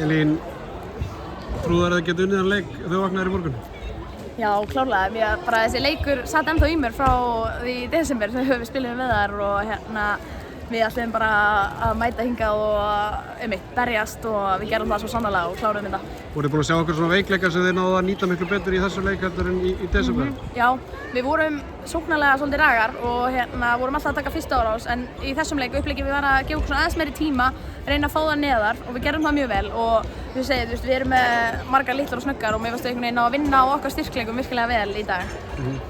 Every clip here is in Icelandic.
Elín, trúðar að geta unnið þann leik þegar þú vaknaðir í morgun? Já, klárlega. Bara þessi leikur satt ennþá í mér frá því í desember sem við spilum með þar og við ætlum bara að mæta hingað og berjast og við gerum það svo sannarlega og klárum þetta. Voruð þið búin að sjá okkur svona veikleika sem þið náðu að nýta miklu betur í þessu leik heldur en í desember? Já, við vorum sóknarlega svolítið ragar og vorum alltaf að taka fyrsta árás en í þessum leik uppleikið við að gefa okkur svona aðeins meiri tíma, reyna að fá það neðar og við gerum það mjög vel og við erum með margar litlar og snöggar og mér varstu einhvern veginn að vinna á okkar styrkleikum virkilega vel í dag.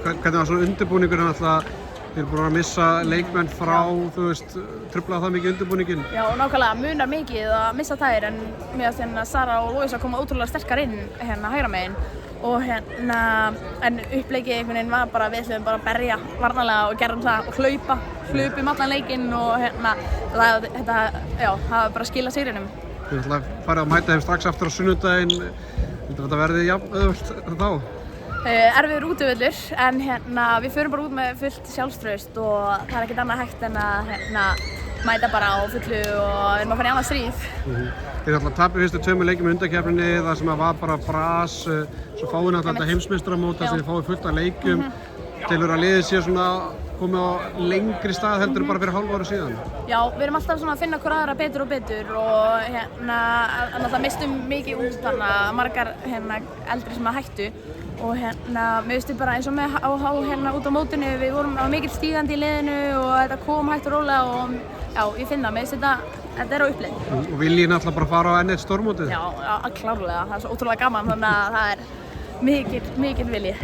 Hvernig var svona undirbúningurinn alltaf? Þið eru búin að missa leikmenn frá, truflaði það mikið undirbúninginn? Já, nákvæmlega, munar mikið að missa þær en mér finnst Sara og Lovísa koma ótrúlega sterkar inn hægra megin og en uppleikið einhvern veginn var bara við ætlum bara að berja varnarlega og gerum það og hlaupum allan leikinn og þetta bara skila sigrinum. Þið ætla að fara að mæta þeim strax aftur á sunnudaginn, heldur þetta verði jafn auðvelt þá? Erfiður útivöllur en við förum bara út með fullt sjálfstraust og það ekkert annað hægt en að mæta bara á fullu og við erum að fara í annað stríð. Þið ætla að tapja fyrstu 2 leikjum í undankeppninni þar sem var bara bras, svo fáið náttúrulega þetta heimsmeistaramót þar sem þið fáið fullt af leikjum. Telur að liðið sé svona komið á lengri stað heldur bara fyrir hálfu ári síðan? Já, við erum alltaf svona að finna hver aðra betur og betur og það mistum mikið út þannig að margar eldri sem að hættu og mér finnst bara eins og með út á mótinu, við vorum mikill stígandi í liðinu og þetta kom hægt og rólega og já, ég finn það, mér finnst þetta á uppleið. Og viljið náttúrulega bara fara á enn eitt stórmótið? Já, klárlega, það er svo ótrúlega gaman þannig að það er mikill vilji.